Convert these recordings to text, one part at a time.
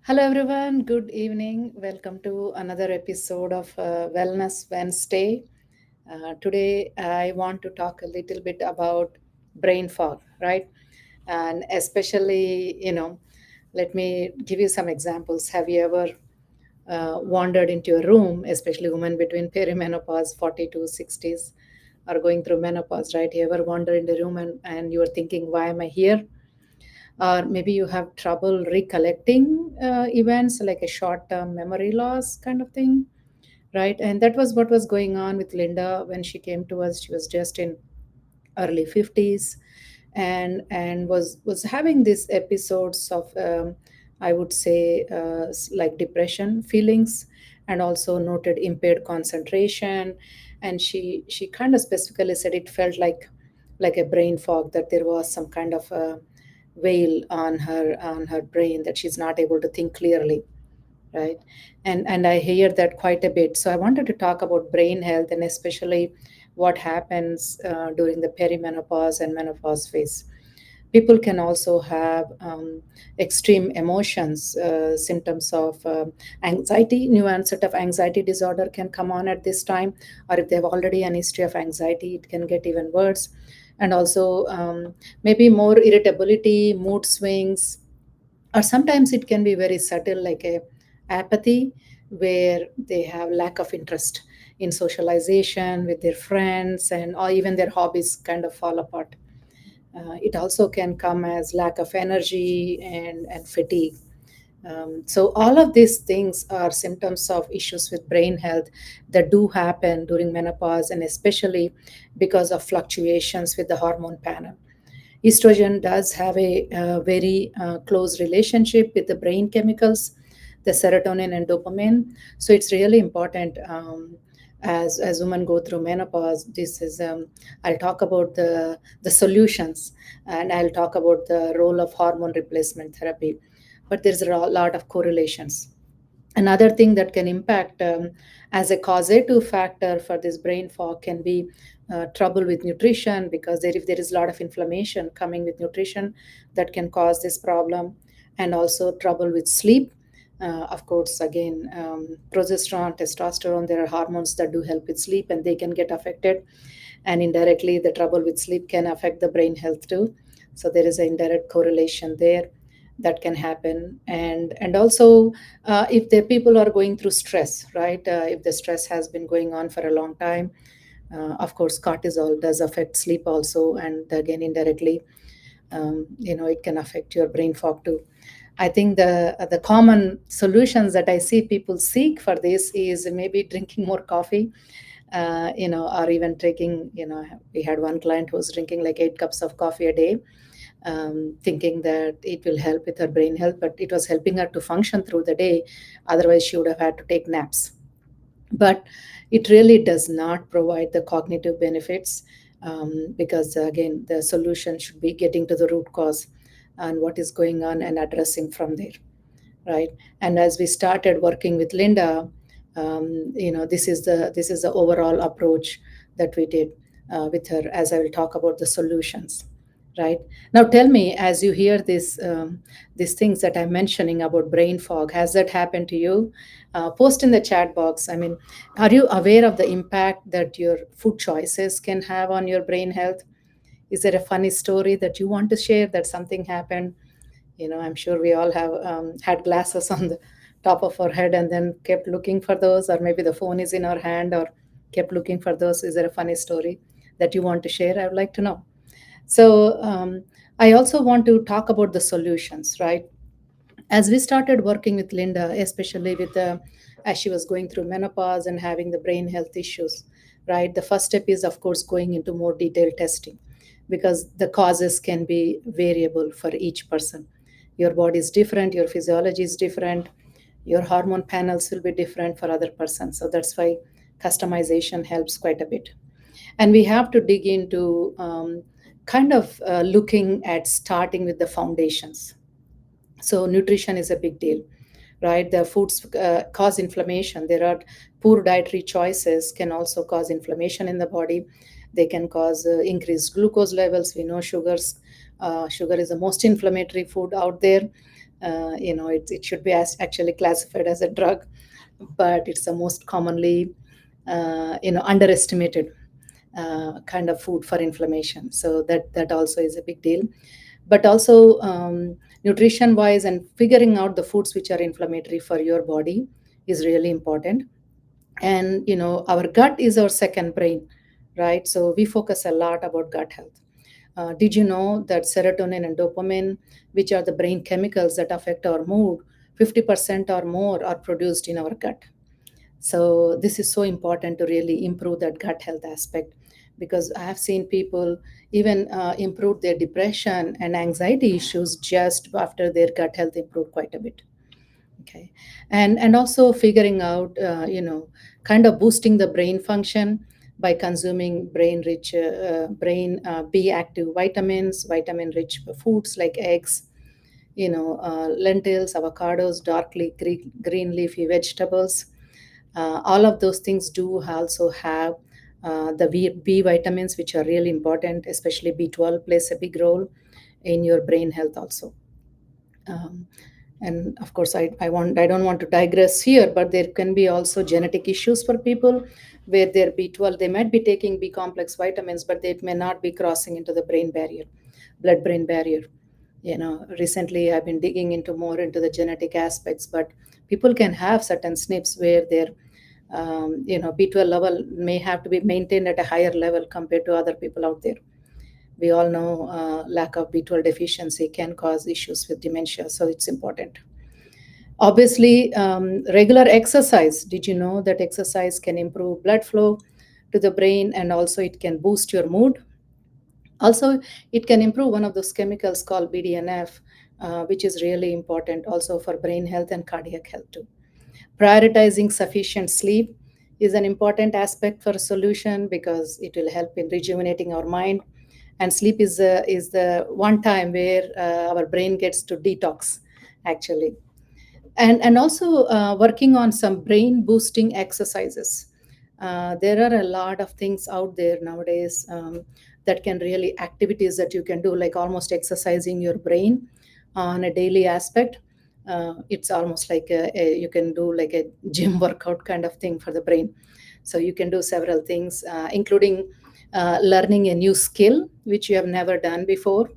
Hello, everyone. Good evening. Welcome to another episode of Wellness Wednesday. Today, I want to talk a little bit about brain fog, right? And especially, let me give you some examples. Have you ever wandered into a room, especially women between perimenopause, 40 to 60s, are going through menopause, right? You ever wander in the room and you're thinking, why am I here? Or maybe you have trouble recollecting events like a short term memory loss kind of thing, right? And that was what was going on with Linda when she came to us. She was just in early 50s and was having these episodes of I would say like depression feelings, and also noted impaired concentration. And she kind of specifically said it felt like a brain fog, that there was some kind of a veil on her brain, that she's not able to think clearly, right? And I hear that quite a bit. So I wanted to talk about brain health, and especially what happens during the perimenopause and menopause phase. People can also have extreme emotions, symptoms of anxiety. New onset of anxiety disorder can come on at this time, or if they have already an history of anxiety, it can get even worse. And also maybe more irritability, mood swings, or sometimes it can be very subtle, like a apathy, where they have lack of interest in socialization with their friends, and or even their hobbies kind of fall apart. It also can come as lack of energy and fatigue. So all of these things are symptoms of issues with brain health that do happen during menopause, and especially because of fluctuations with the hormone panel. Estrogen does have a very close relationship with the brain chemicals, the serotonin and dopamine. So it's really important, as women go through menopause. This is I'll talk about the solutions, and I'll talk about the role of hormone replacement therapy. But there's a lot of correlations. Another thing that can impact as a causative factor for this brain fog can be trouble with nutrition, because if there is a lot of inflammation coming with nutrition, that can cause this problem. And also trouble with sleep. Of course, again, progesterone, testosterone, there are hormones that do help with sleep, and they can get affected. And indirectly, the trouble with sleep can affect the brain health too. So there is an indirect correlation there that can happen. And also if the people are going through stress, right? If the stress has been going on for a long time, of course cortisol does affect sleep also, and again indirectly, it can affect your brain fog too. I think the common solutions that I see people seek for this is maybe drinking more coffee, or even taking, we had one client who was drinking like 8 cups of coffee a day, thinking that it will help with her brain health, but it was helping her to function through the day. Otherwise, she would have had to take naps. But it really does not provide the cognitive benefits, because, again, the solution should be getting to the root cause and what is going on and addressing from there, right? And as we started working with Linda, this is the overall approach that we did with her, as I will talk about the solutions, right? Now tell me, as you hear these things that I'm mentioning about brain fog, has that happened to you? Post in the chat box. I mean, are you aware of the impact that your food choices can have on your brain health? Is there a funny story that you want to share, that something happened? I'm sure we all have had glasses on the top of our head and then kept looking for those, or maybe the phone is in our hand, or kept looking for those. Is there a funny story that you want to share? I would like to know. So I also want to talk about the solutions, right? As we started working with Linda, especially with as she was going through menopause and having the brain health issues, right? The first step is, of course, going into more detailed testing, because the causes can be variable for each person. Your body is different, your physiology is different, your hormone panels will be different for other persons. So that's why customization helps quite a bit. And we have to dig into kind of looking at starting with the foundations. So nutrition is a big deal, right? The foods cause inflammation. There are poor dietary choices can also cause inflammation in the body. They can cause increased glucose levels. We know sugar is the most inflammatory food out there. It should be actually classified as a drug, but it's the most commonly underestimated kind of food for inflammation. So that also is a big deal. But also, nutrition wise and figuring out the foods which are inflammatory for your body is really important. And our gut is our second brain, right? So we focus a lot about gut health. Did you know that serotonin and dopamine, which are the brain chemicals that affect our mood, 50% or more are produced in our gut? So this is so important to really improve that gut health aspect, because I have seen people even improve their depression and anxiety issues just after their gut health improved quite a bit. Okay. And also figuring out kind of boosting the brain function by consuming brain b active vitamins, vitamin rich foods like eggs, lentils, avocados, green leafy vegetables. All of those things do also have the B vitamins, which are really important, especially B12 plays a big role in your brain health also. Um, and of course, I don't want to digress here, but there can be also genetic issues for people where their B12, they might be taking B complex vitamins, but they may not be crossing into the brain barrier, blood brain barrier. Recently I've been digging into more into the genetic aspects, but people can have certain SNPs where their B12 level may have to be maintained at a higher level compared to other people out there. We all know lack of B12 deficiency can cause issues with dementia, so it's important. Obviously, regular exercise. Did you know that exercise can improve blood flow to the brain, and also it can boost your mood? Also, it can improve one of those chemicals called BDNF, which is really important also for brain health and cardiac health too. Prioritizing sufficient sleep is an important aspect for a solution, because it will help in rejuvenating our mind. And sleep is the one time where our brain gets to detox, actually. And also working on some brain boosting exercises. There are a lot of things out there nowadays that can really activities that you can do, like almost exercising your brain on a daily aspect. It's almost like you can do like a gym workout kind of thing for the brain. So you can do several things, including learning a new skill which you have never done before.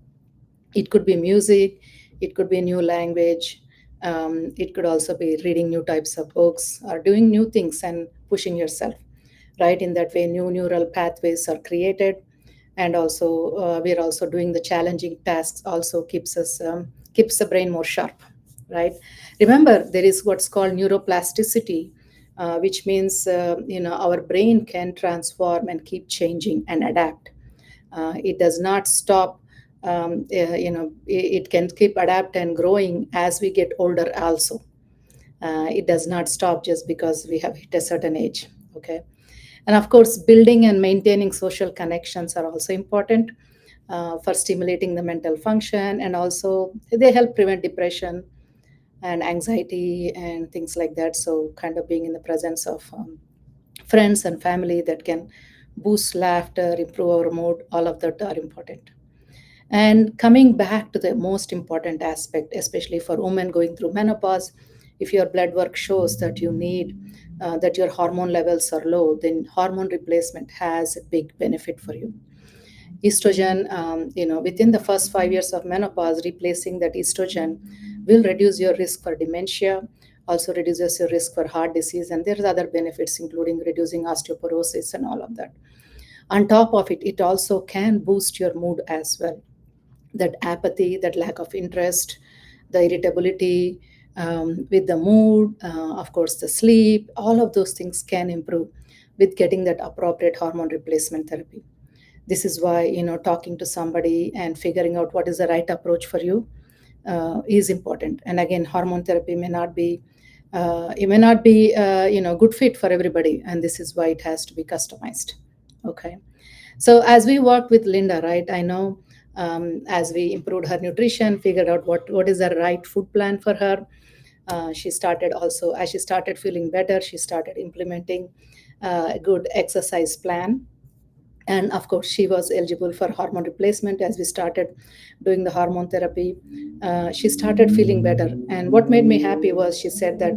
It could be music, it could be a new language, it could also be reading new types of books or doing new things and pushing yourself, right? In that way, new neural pathways are created. And also, we're also doing the challenging tasks, also keeps the brain more sharp, right? Remember, there is what's called neuroplasticity, which means our brain can transform and keep changing and adapt. It does not stop. It can keep adapt and growing as we get older also. It does not stop just because we have hit a certain age. Okay. And of course, building and maintaining social connections are also important for stimulating the mental function, and also they help prevent depression and anxiety and things like that. So kind of being in the presence of friends and family that can boost laughter, improve our mood, all of that are important. And coming back to the most important aspect, especially for women going through menopause, if your blood work shows that you need, that your hormone levels are low, then hormone replacement has a big benefit for you. Estrogen, within the first 5 years of menopause, replacing that estrogen will reduce your risk for dementia, also reduces your risk for heart disease, and there's other benefits, including reducing osteoporosis and all of that. On top of it, it also can boost your mood as well. That apathy, that lack of interest, the irritability, with the mood, of course, the sleep, all of those things can improve with getting that appropriate hormone replacement therapy. This is why, talking to somebody and figuring out what is the right approach for you is important. And again, hormone therapy may not be, it may not be, good fit for everybody, and this is why it has to be customized. Okay. So as we worked with Linda, right, I know as we improved her nutrition, figured out what is the right food plan for her. She started also, as she started feeling better, she started implementing a good exercise plan. And of course she was eligible for hormone replacement. As we started doing the hormone therapy, she started feeling better. And what made me happy was she said that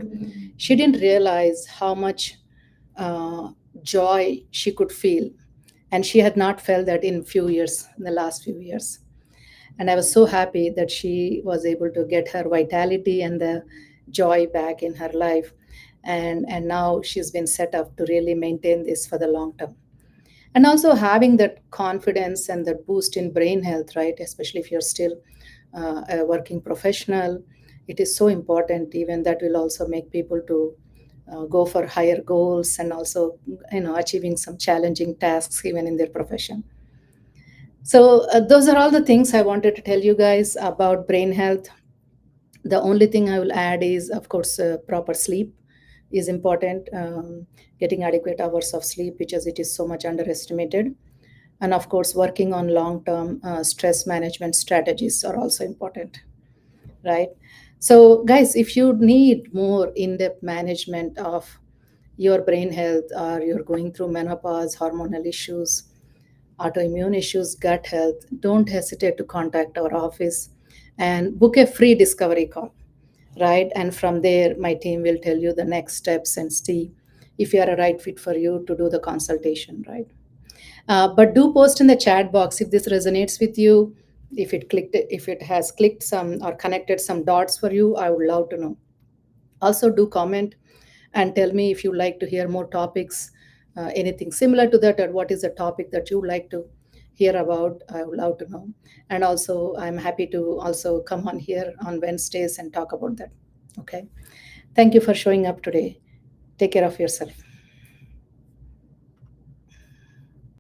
she didn't realize how much uh, joy she could feel, and she had not felt that in few years, in the last few years. And I was so happy that she was able to get her vitality and the joy back in her life. And now she's been set up to really maintain this for the long term. And also having that confidence and that boost in brain health, right, especially if you're still a working professional, it is so important. Even that will also make people to go for higher goals, and also achieving some challenging tasks even in their profession. So those are all the things I wanted to tell you guys about brain health. The only thing I will add is, of course, proper sleep is important. Getting adequate hours of sleep, which is it is so much underestimated. And of course, working on long term stress management strategies are also important, right? So guys, if you need more in-depth management of your brain health, or you're going through menopause, hormonal issues, autoimmune issues, gut health, don't hesitate to contact our office and book a free discovery call, right? And from there, my team will tell you the next steps and see if you are a right fit for you to do the consultation, right? But do post in the chat box if this resonates with you, if it has clicked some or connected some dots for you. I would love to know. Also, do comment and tell me if you like to hear more topics, anything similar to that, or what is the topic that you like to hear about. I would love to know. And also, I'm happy to also come on here on Wednesdays and talk about that. Okay. Thank you for showing up today. Take care of yourself.